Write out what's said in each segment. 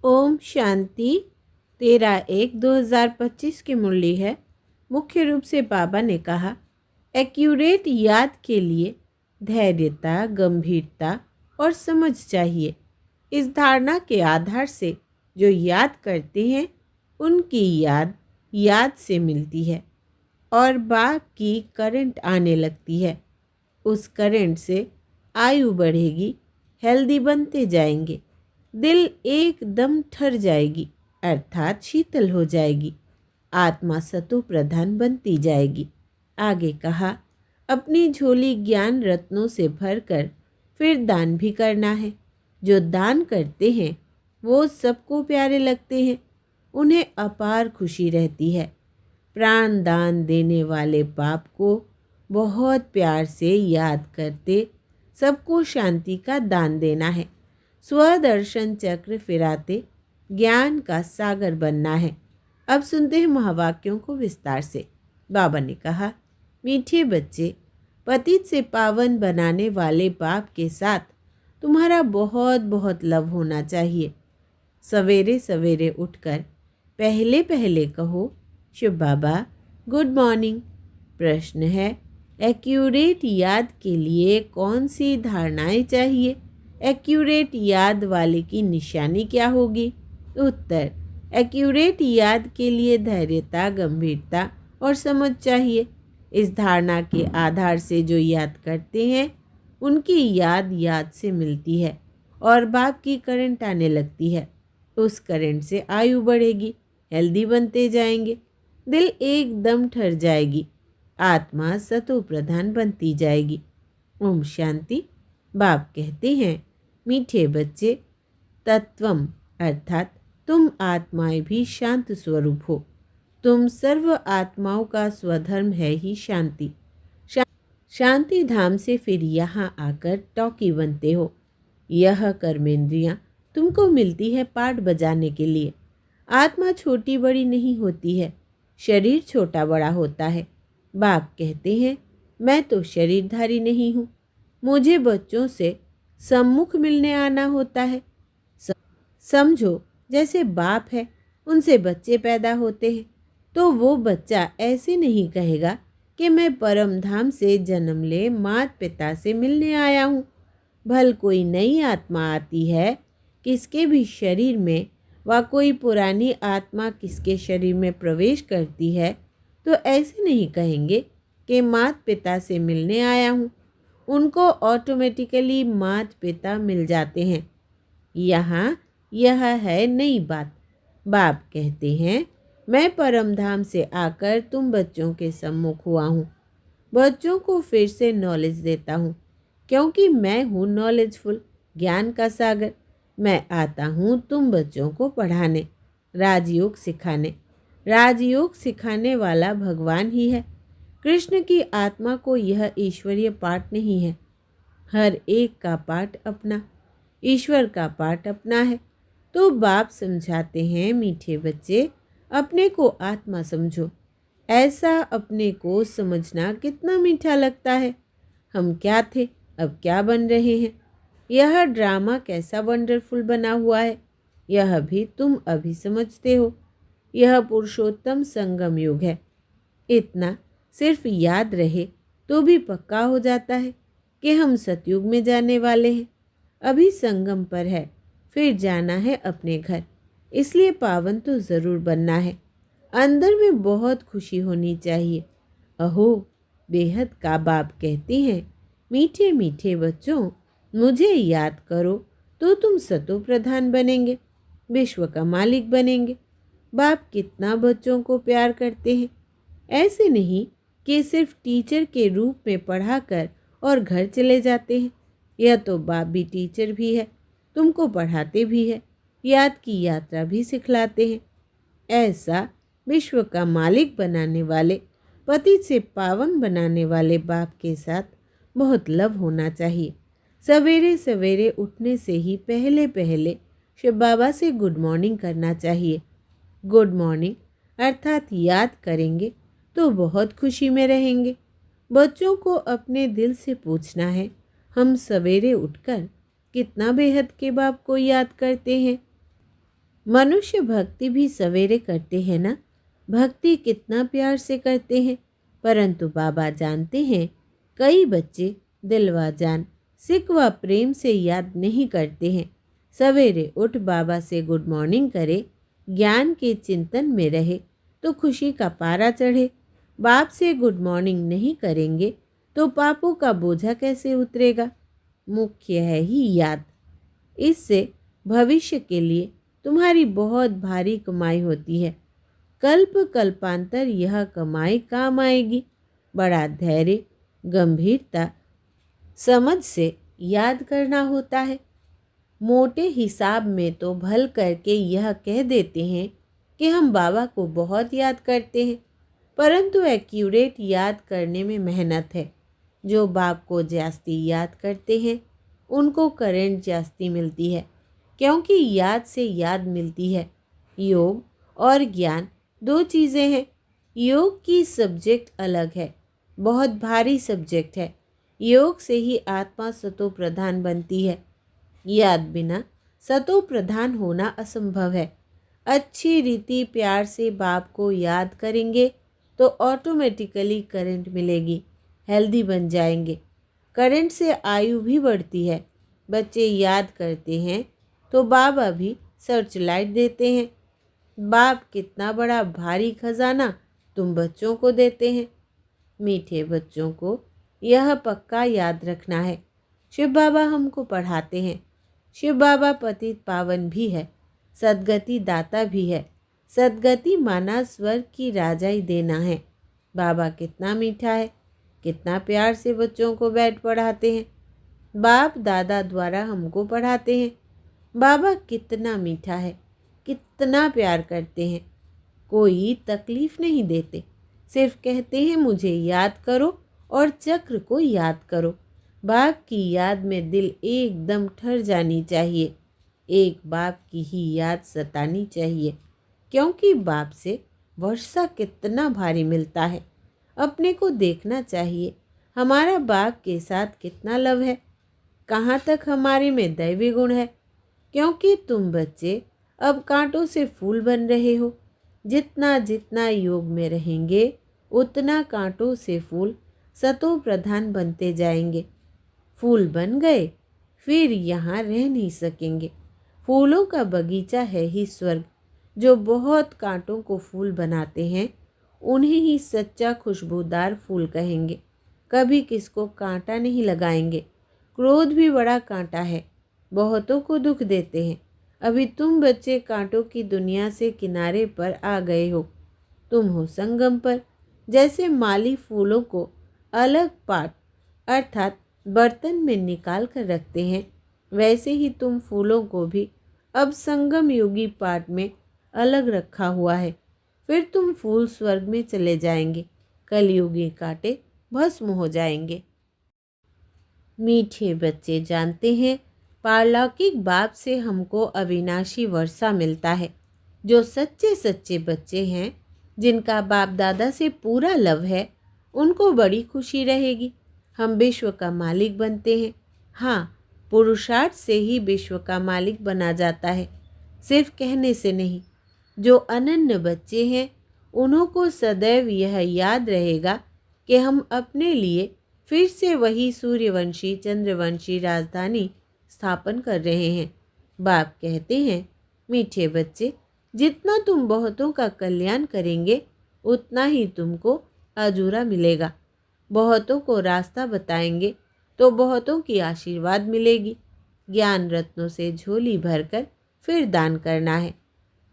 ओम शांति। 13/1/2025 की मुरली है। मुख्य रूप से बाबा ने कहा, एक्यूरेट याद के लिए धैर्यता, गंभीरता और समझ चाहिए। इस धारणा के आधार से जो याद करते हैं उनकी याद याद से मिलती है और बाप की करंट आने लगती है। उस करंट से आयु बढ़ेगी, हेल्दी बनते जाएंगे, दिल एकदम ठर जाएगी अर्थात शीतल हो जाएगी, आत्मा सतो प्रधान बनती जाएगी। आगे कहा, अपनी झोली ज्ञान रत्नों से भरकर फिर दान भी करना है। जो दान करते हैं वो सबको प्यारे लगते हैं, उन्हें अपार खुशी रहती है। प्राण दान देने वाले बाप को बहुत प्यार से याद करते सबको शांति का दान देना है। स्वदर्शन चक्र फिराते ज्ञान का सागर बनना है। अब सुनते हैं महावाक्यों को विस्तार से। बाबा ने कहा, मीठे बच्चे, पतित से पावन बनाने वाले बाप के साथ तुम्हारा बहुत बहुत लव होना चाहिए। सवेरे सवेरे उठकर पहले पहले कहो, शुभ बाबा गुड मॉर्निंग। प्रश्न है, एक्यूरेट याद के लिए कौन सी धारणाएं चाहिए? एक्यूरेट याद वाले की निशानी क्या होगी? उत्तर, एक्यूरेट याद के लिए धैर्यता, गंभीरता और समझ चाहिए। इस धारणा के आधार से जो याद करते हैं उनकी याद याद से मिलती है और बाप की करंट आने लगती है। उस करंट से आयु बढ़ेगी, हेल्दी बनते जाएंगे, दिल एकदम ठर जाएगी, आत्मा सतो प्रधान बनती जाएगी। ओम शांति। बाप कहते हैं, मीठे बच्चे, तत्वम अर्थात तुम आत्माएं भी शांत स्वरूप हो। तुम सर्व आत्माओं का स्वधर्म है ही शांति। शांति धाम से फिर यहाँ आकर टॉकी बनते हो। यह कर्मेंद्रियाँ तुमको मिलती है पाठ बजाने के लिए। आत्मा छोटी बड़ी नहीं होती है, शरीर छोटा बड़ा होता है। बाप कहते हैं, मैं तो शरीरधारी नहीं हूँ, मुझे बच्चों से सम्मुख मिलने आना होता है। समझो जैसे बाप है, उनसे बच्चे पैदा होते हैं तो वो बच्चा ऐसे नहीं कहेगा कि मैं परम धाम से जन्म ले माता पिता से मिलने आया हूँ। भल कोई नई आत्मा आती है किसके भी शरीर में व कोई पुरानी आत्मा किसके शरीर में प्रवेश करती है तो ऐसे नहीं कहेंगे कि माता पिता से मिलने आया हूँ। उनको ऑटोमेटिकली माता पिता मिल जाते हैं। यहाँ यह है नई बात। बाप कहते हैं, मैं परम धाम से आकर तुम बच्चों के सम्मुख हुआ हूँ। बच्चों को फिर से नॉलेज देता हूँ क्योंकि मैं हूँ नॉलेजफुल, ज्ञान का सागर। मैं आता हूँ तुम बच्चों को पढ़ाने, राजयोग सिखाने। राजयोग सिखाने वाला भगवान ही है। कृष्ण की आत्मा को यह ईश्वरीय पाठ नहीं है। हर एक का पाठ अपना, ईश्वर का पाठ अपना है। तो बाप समझाते हैं, मीठे बच्चे, अपने को आत्मा समझो। ऐसा अपने को समझना कितना मीठा लगता है। हम क्या थे, अब क्या बन रहे हैं। यह ड्रामा कैसा वंडरफुल बना हुआ है, यह भी तुम अभी समझते हो। यह पुरुषोत्तम संगम युग है। इतना सिर्फ याद रहे तो भी पक्का हो जाता है कि हम सतयुग में जाने वाले हैं। अभी संगम पर है, फिर जाना है अपने घर, इसलिए पावन तो ज़रूर बनना है। अंदर में बहुत खुशी होनी चाहिए। अहो बेहद का बाप कहते हैं, मीठे मीठे बच्चों, मुझे याद करो तो तुम सतो प्रधान बनेंगे, विश्व का मालिक बनेंगे। बाप कितना बच्चों को प्यार करते हैं। ऐसे नहीं कि सिर्फ टीचर के रूप में पढ़ाकर और घर चले जाते हैं। यह तो बाप भी टीचर भी है, तुमको पढ़ाते भी है, याद की यात्रा भी सिखलाते हैं। ऐसा विश्व का मालिक बनाने वाले, पति से पावन बनाने वाले बाप के साथ बहुत लव होना चाहिए। सवेरे सवेरे उठने से ही पहले पहले शिव बाबा से गुड मॉर्निंग करना चाहिए। गुड मॉर्निंग अर्थात याद करेंगे तो बहुत खुशी में रहेंगे। बच्चों को अपने दिल से पूछना है, हम सवेरे उठकर कितना बेहद के बाप को याद करते हैं। मनुष्य भक्ति भी सवेरे करते हैं ना। भक्ति कितना प्यार से करते हैं, परंतु बाबा जानते हैं कई बच्चे दिलवा जान सिकवा प्रेम से याद नहीं करते हैं। सवेरे उठ बाबा से गुड मॉर्निंग करे, ज्ञान के चिंतन में रहे तो खुशी का पारा चढ़े। बाप से गुड मॉर्निंग नहीं करेंगे तो पापों का बोझा कैसे उतरेगा। मुख्य है ही याद। इससे भविष्य के लिए तुम्हारी बहुत भारी कमाई होती है। कल्प कल्पांतर यह कमाई काम आएगी। बड़ा धैर्य, गंभीरता, समझ से याद करना होता है। मोटे हिसाब में तो भल करके यह कह देते हैं कि हम बाबा को बहुत याद करते हैं, परंतु एक्यूरेट याद करने में मेहनत है। जो बाप को जास्ती याद करते हैं उनको करंट जास्ती मिलती है, क्योंकि याद से याद मिलती है। योग और ज्ञान दो चीज़ें हैं। योग की सब्जेक्ट अलग है, बहुत भारी सब्जेक्ट है। योग से ही आत्मा सतो प्रधान बनती है। याद बिना सतो प्रधान होना असंभव है। अच्छी रीति प्यार से बाप को याद करेंगे तो ऑटोमेटिकली करंट मिलेगी, हेल्दी बन जाएंगे। करंट से आयु भी बढ़ती है। बच्चे याद करते हैं तो बाबा भी सर्च लाइट देते हैं। बाप कितना बड़ा भारी खजाना तुम बच्चों को देते हैं। मीठे बच्चों को यह पक्का याद रखना है। शिव बाबा हमको पढ़ाते हैं। शिव बाबा पतित पावन भी है, सद्गति दाता भी है। सद्गति माना स्वर्ग की राजाई देना है। बाबा कितना मीठा है, कितना प्यार से बच्चों को बैठ पढ़ाते हैं। बाप दादा द्वारा हमको पढ़ाते हैं। बाबा कितना मीठा है, कितना प्यार करते हैं। कोई तकलीफ नहीं देते, सिर्फ कहते हैं मुझे याद करो और चक्र को याद करो। बाप की याद में दिल एकदम ठर जानी चाहिए। एक बाप की ही याद सतानी चाहिए, क्योंकि बाप से वर्षा कितना भारी मिलता है। अपने को देखना चाहिए हमारा बाप के साथ कितना लव है, कहाँ तक हमारे में दैवी गुण है। क्योंकि तुम बच्चे अब कांटों से फूल बन रहे हो। जितना जितना योग में रहेंगे उतना कांटों से फूल सतो प्रधान बनते जाएंगे। फूल बन गए फिर यहाँ रह नहीं सकेंगे। फूलों का बगीचा है ही स्वर्ग। जो बहुत कांटों को फूल बनाते हैं उन्हें ही सच्चा खुशबूदार फूल कहेंगे। कभी किसको कांटा नहीं लगाएंगे। क्रोध भी बड़ा कांटा है, बहुतों को दुख देते हैं। अभी तुम बच्चे कांटों की दुनिया से किनारे पर आ गए हो। तुम हो संगम पर। जैसे माली फूलों को अलग पाट अर्थात बर्तन में निकाल कर रखते हैं, वैसे ही तुम फूलों को भी अब संगम योगी पाट में अलग रखा हुआ है। फिर तुम फूल स्वर्ग में चले जाएंगे, कलयुगी कांटे भस्म हो जाएंगे। मीठे बच्चे जानते हैं पारलौकिक बाप से हमको अविनाशी वर्षा मिलता है। जो सच्चे सच्चे बच्चे हैं, जिनका बाप दादा से पूरा लव है, उनको बड़ी खुशी रहेगी। हम विश्व का मालिक बनते हैं। हाँ, पुरुषार्थ से ही विश्व का मालिक बना जाता है, सिर्फ कहने से नहीं। जो अनन्य बच्चे हैं उन्हों को सदैव यह याद रहेगा कि हम अपने लिए फिर से वही सूर्यवंशी चंद्रवंशी राजधानी स्थापन कर रहे हैं। बाप कहते हैं, मीठे बच्चे, जितना तुम बहुतों का कल्याण करेंगे उतना ही तुमको अजूरा मिलेगा। बहुतों को रास्ता बताएंगे तो बहुतों की आशीर्वाद मिलेगी। ज्ञान रत्नों से झोली भरकर फिर दान करना है।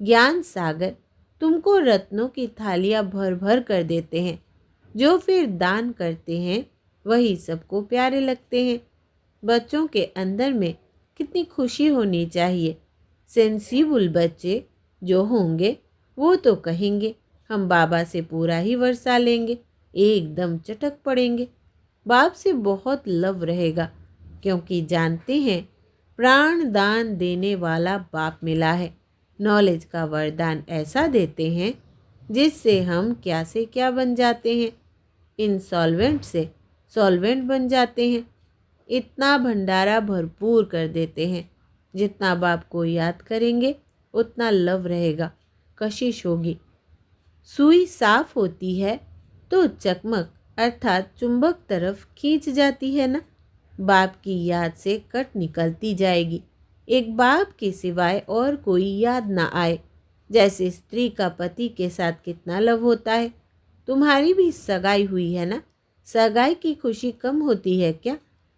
ज्ञान सागर तुमको रत्नों की थालियाँ भर भर कर देते हैं। जो फिर दान करते हैं वही सबको प्यारे लगते हैं। बच्चों के अंदर में कितनी खुशी होनी चाहिए। सेंसिबल बच्चे जो होंगे वो तो कहेंगे हम बाबा से पूरा ही वर्षा लेंगे, एकदम चटक पड़ेंगे। बाप से बहुत लव रहेगा, क्योंकि जानते हैं प्राण दान देने वाला बाप मिला है। नॉलेज का वरदान ऐसा देते हैं जिससे हम क्या से क्या बन जाते हैं। इंसॉल्वेंट से सॉल्वेंट बन जाते हैं। इतना भंडारा भरपूर कर देते हैं। जितना बाप को याद करेंगे उतना लव रहेगा, कशिश होगी। सुई साफ होती है तो चकमक अर्थात चुंबक तरफ खींच जाती है ना। बाप की याद से कट निकलती जाएगी। एक बाप के सिवाय और कोई याद ना आए। जैसे स्त्री का पति के साथ कितना लव होता है। तुम्हारी भी सगाई हुई है ना, सगाई की खुशी कम होती है क्या?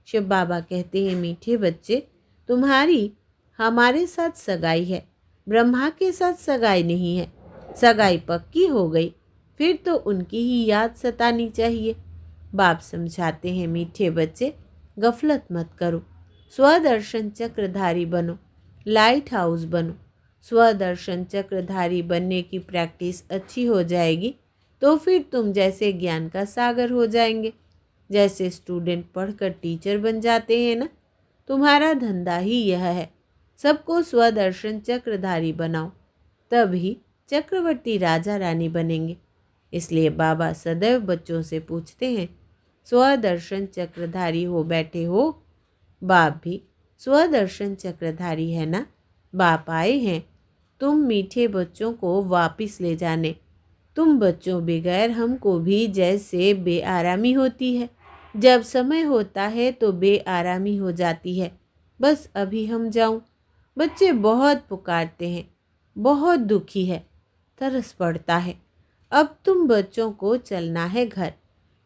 शिव बाबा कहते हैं, मीठे बच्चे, तुम्हारी हमारे साथ सगाई है, ब्रह्मा के साथ सगाई नहीं है। सगाई पक्की हो गई फिर तो उनकी ही याद सतानी चाहिए। बाप समझाते हैं, मीठे बच्चे, गफलत मत करो, स्वदर्शन चक्रधारी बनो, लाइट हाउस बनो। स्वदर्शन चक्रधारी बनने की प्रैक्टिस अच्छी हो जाएगी तो फिर तुम जैसे ज्ञान का सागर हो जाएंगे। जैसे स्टूडेंट पढ़कर टीचर बन जाते हैं ना, तुम्हारा धंधा ही यह है, सबको स्वदर्शन चक्रधारी बनाओ, तभी चक्रवर्ती राजा रानी बनेंगे। इसलिए बाबा सदैव बच्चों से पूछते हैं, स्वदर्शन चक्रधारी हो बैठे हो? बाप भी स्वदर्शन चक्रधारी है ना। बाप आए हैं तुम मीठे बच्चों को वापिस ले जाने। तुम बच्चों बगैर हमको भी जैसे बेआरामी होती है। जब समय होता है तो बेआरामी हो जाती है। बस अभी हम जाऊं। बच्चे बहुत पुकारते हैं, बहुत दुखी है, तरस पड़ता है। अब तुम बच्चों को चलना है घर,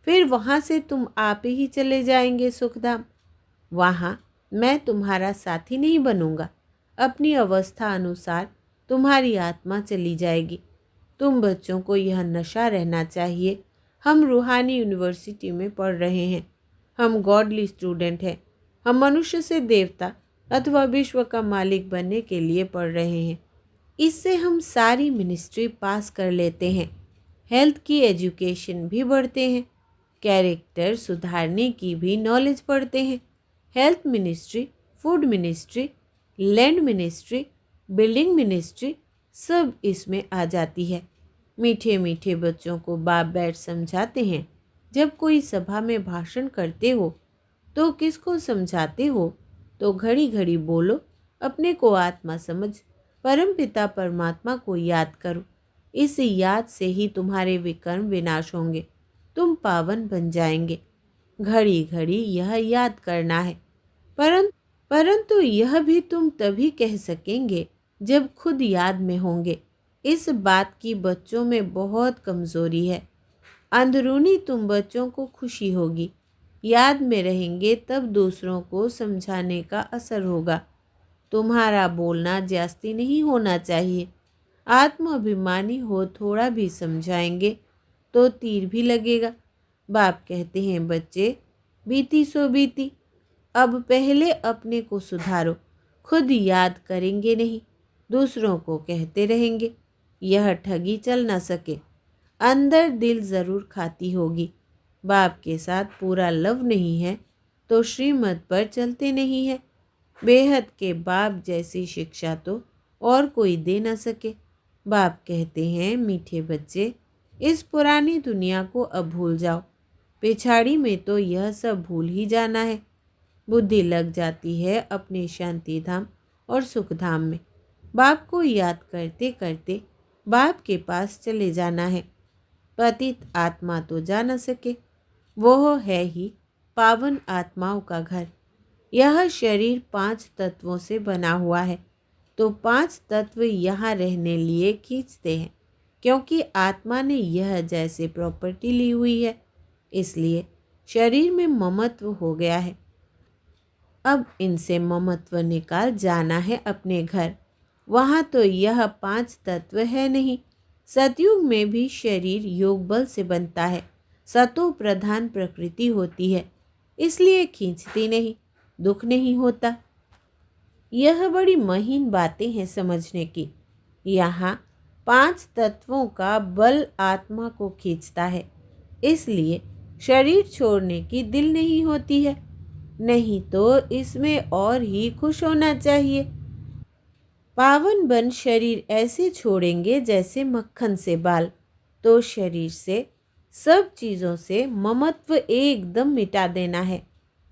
फिर वहाँ से तुम आप ही चले जाएंगे सुखधाम। वहाँ मैं तुम्हारा साथी नहीं बनूंगा। अपनी अवस्था अनुसार तुम्हारी आत्मा चली जाएगी। तुम बच्चों को यह नशा रहना चाहिए, हम रूहानी यूनिवर्सिटी में पढ़ रहे हैं, हम गॉडली स्टूडेंट हैं, हम मनुष्य से देवता अथवा विश्व का मालिक बनने के लिए पढ़ रहे हैं। इससे हम सारी मिनिस्ट्री पास कर लेते हैं, हेल्थ की एजुकेशन भी बढ़ते हैं, कैरेक्टर सुधारने की भी नॉलेज पढ़ते हैं। Health ministry, food ministry, land ministry, building ministry सब इसमें आ जाती है। मीठे मीठे बच्चों को बाप बैठ समझाते हैं, जब कोई सभा में भाषण करते हो तो किसको समझाते हो? तो घड़ी घड़ी बोलो, अपने को आत्मा समझ, परमपिता परमात्मा को याद करो। इस याद से ही तुम्हारे विकर्म विनाश होंगे, तुम पावन बन जाएंगे। घड़ी घड़ी यह याद करना है। परंतु यह भी तुम तभी कह सकेंगे जब खुद याद में होंगे। इस बात की बच्चों में बहुत कमजोरी है। अंदरूनी तुम बच्चों को खुशी होगी, याद में रहेंगे तब दूसरों को समझाने का असर होगा। तुम्हारा बोलना जास्ती नहीं होना चाहिए। आत्माभिमानी हो, थोड़ा भी समझाएंगे तो तीर भी लगेगा। बाप कहते हैं, बच्चे, बीती सो बीती, अब पहले अपने को सुधारो। खुद याद करेंगे नहीं, दूसरों को कहते रहेंगे। यह ठगी चल न सके। अंदर दिल ज़रूर खाती होगी। बाप के साथ पूरा लव नहीं है तो श्रीमत पर चलते नहीं है। बेहद के बाप जैसी शिक्षा तो और कोई दे न सके। बाप कहते हैं, मीठे बच्चे, इस पुरानी दुनिया को अब भूल जाओ। पिछाड़ी में तो यह सब भूल ही जाना है। बुद्धि लग जाती है अपने शांति धाम और सुख धाम में। बाप को याद करते करते बाप के पास चले जाना है। पतित आत्मा तो जा न सके, वो है ही पावन आत्माओं का घर। यह शरीर 5 तत्वों से बना हुआ है, तो 5 तत्व यहाँ रहने लिए खींचते हैं, क्योंकि आत्मा ने यह जैसे प्रॉपर्टी ली हुई है, इसलिए शरीर में ममत्व हो गया है। अब इनसे ममत्व निकाल जाना है अपने घर। वहाँ तो यह 5 तत्व है नहीं। सतयुग में भी शरीर योग बल से बनता है, सतो प्रधान प्रकृति होती है, इसलिए खींचती नहीं, दुख नहीं होता। यह बड़ी महीन बातें हैं समझने की। यहाँ 5 तत्वों का बल आत्मा को खींचता है, इसलिए शरीर छोड़ने की दिल नहीं होती है। नहीं तो इसमें और ही खुश होना चाहिए। पावन बन शरीर ऐसे छोड़ेंगे जैसे मक्खन से बाल, तो शरीर से, सब चीज़ों से ममत्व एकदम मिटा देना है।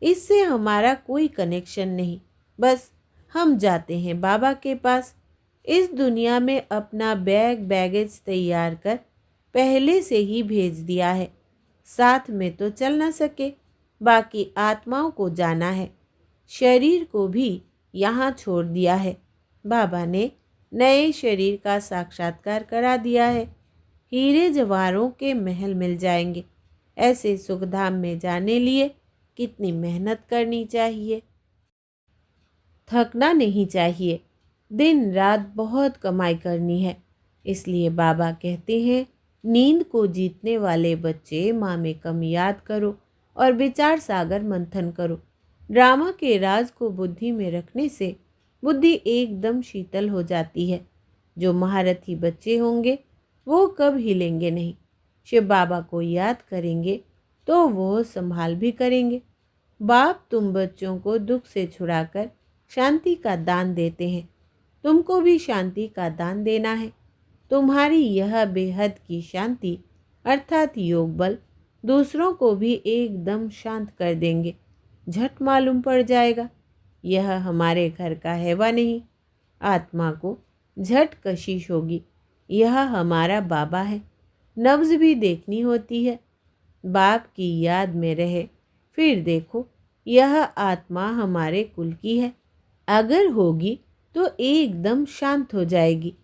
इससे हमारा कोई कनेक्शन नहीं। बस हम जाते हैं बाबा के पास। इस दुनिया में अपना बैगेज तैयार कर पहले से ही भेज दिया है। साथ में तो चल न सके, बाकी आत्माओं को जाना है। शरीर को भी यहाँ छोड़ दिया है। बाबा ने नए शरीर का साक्षात्कार करा दिया है। हीरे जवाहरों के महल मिल जाएंगे। ऐसे सुखधाम में जाने लिए कितनी मेहनत करनी चाहिए। थकना नहीं चाहिए। दिन रात बहुत कमाई करनी है। इसलिए बाबा कहते हैं, नींद को जीतने वाले बच्चे माँ में कम याद करो और विचार सागर मंथन करो। ड्रामा के राज को बुद्धि में रखने से बुद्धि एकदम शीतल हो जाती है। जो महारथी बच्चे होंगे वो कब हिलेंगे नहीं। शिव बाबा को याद करेंगे तो वो संभाल भी करेंगे। बाप तुम बच्चों को दुख से छुड़ाकर शांति का दान देते हैं। तुमको भी शांति का दान देना है। तुम्हारी यह बेहद की शांति अर्थात योग बल दूसरों को भी एकदम शांत कर देंगे। झट मालूम पड़ जाएगा यह हमारे घर का है व नहीं। आत्मा को झट कशिश होगी, यह हमारा बाबा है। नब्ज भी देखनी होती है। बाप की याद में रहे, फिर देखो यह आत्मा हमारे कुल की है। अगर होगी तो एकदम शांत हो जाएगी।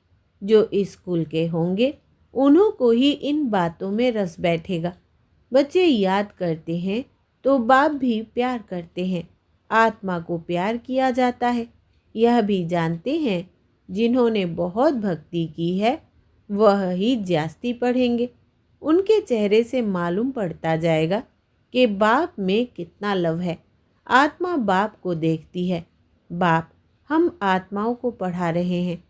जो इस कुल के होंगे उन्हों को ही इन बातों में रस बैठेगा। बच्चे याद करते हैं तो बाप भी प्यार करते हैं। आत्मा को प्यार किया जाता है। यह भी जानते हैं जिन्होंने बहुत भक्ति की है वह ही जास्ती पढ़ेंगे। उनके चेहरे से मालूम पड़ता जाएगा कि बाप में कितना लव है। आत्मा बाप को देखती है। बाप हम आत्माओं को पढ़ा रहे हैं।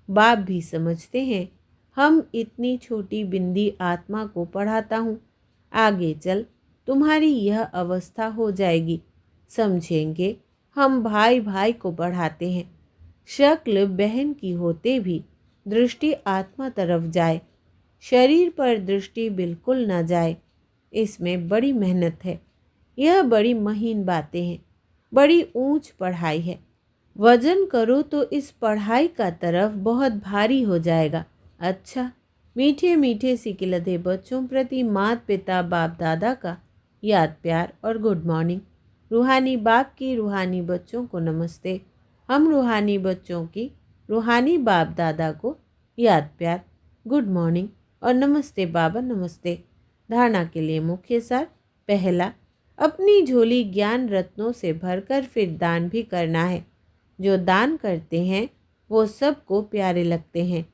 बाप भी समझते हैं हम इतनी छोटी बिंदी आत्मा को पढ़ाता हूँ। आगे चल तुम्हारी यह अवस्था हो जाएगी। समझेंगे हम भाई भाई को पढ़ाते हैं। शक्ल बहन की होते भी दृष्टि आत्मा तरफ जाए, शरीर पर दृष्टि बिल्कुल न जाए। इसमें बड़ी मेहनत है। यह बड़ी महीन बातें हैं। बड़ी ऊंच पढ़ाई है। वजन करो तो इस पढ़ाई का तरफ बहुत भारी हो जाएगा। अच्छा, मीठे मीठे सिकिलधे बच्चों प्रति माता पिता बाप दादा का याद प्यार और गुड मॉर्निंग। रूहानी बाप की रूहानी बच्चों को नमस्ते। हम रूहानी बच्चों की रूहानी बाप दादा को याद प्यार, गुड मॉर्निंग और नमस्ते बाबा नमस्ते। धारणा के लिए मुख्य सार। पहला, अपनी झोली ज्ञान रत्नों से भरकर फिर दान भी करना है। जो दान करते हैं वो सबको प्यारे लगते हैं।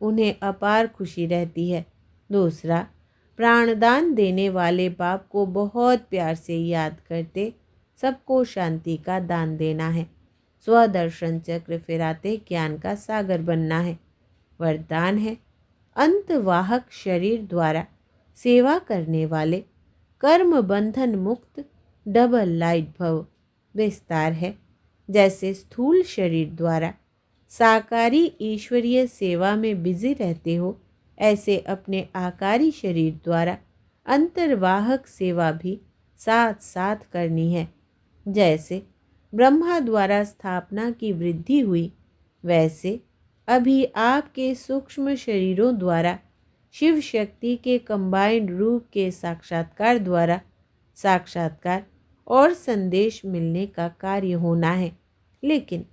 उन्हें अपार खुशी रहती है। दूसरा, प्राणदान देने वाले बाप को बहुत प्यार से याद करते सबको शांति का दान देना है। स्वदर्शन चक्र फिराते ज्ञान का सागर बनना है। वरदान है, अंतवाहक शरीर द्वारा सेवा करने वाले कर्म बंधन मुक्त डबल लाइट भव। विस्तार है, जैसे स्थूल शरीर द्वारा साकारी ईश्वरीय सेवा में बिजी रहते हो, ऐसे अपने आकारी शरीर द्वारा अंतर्वाहक सेवा भी साथ साथ करनी है। जैसे ब्रह्मा द्वारा स्थापना की वृद्धि हुई, वैसे अभी आपके सूक्ष्म शरीरों द्वारा शिव शक्ति के कंबाइंड रूप के साक्षात्कार द्वारा साक्षात्कार और संदेश मिलने का कार्य होना है। लेकिन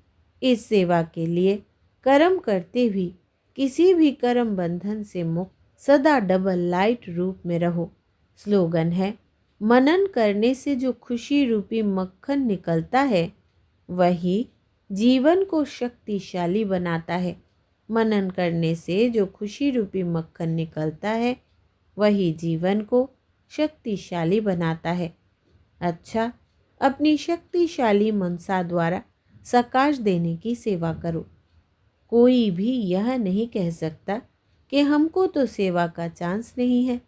इस सेवा के लिए कर्म करते भी किसी भी कर्म बंधन से मुक्त सदा डबल लाइट रूप में रहो। स्लोगन है, मनन करने से जो खुशी रूपी मक्खन निकलता है वही जीवन को शक्तिशाली बनाता है। मनन करने से जो खुशी रूपी मक्खन निकलता है वही जीवन को शक्तिशाली बनाता है। अच्छा, अपनी शक्तिशाली मनसा द्वारा सकाश देने की सेवा करो। कोई भी यह नहीं कह सकता कि हमको तो सेवा का चांस नहीं है।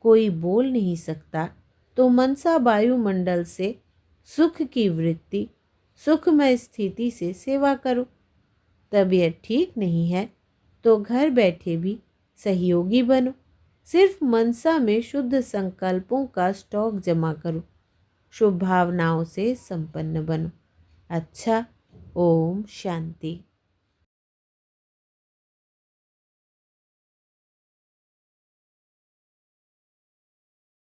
कोई बोल नहीं सकता तो मनसा वायुमंडल से सुख की वृत्ति सुखमय स्थिति से सेवा करो। तबीयत ठीक नहीं है तो घर बैठे भी सहयोगी बनो। सिर्फ मनसा में शुद्ध संकल्पों का स्टॉक जमा करो। शुभ भावनाओं से संपन्न बनो। अच्छा, ओम शांति।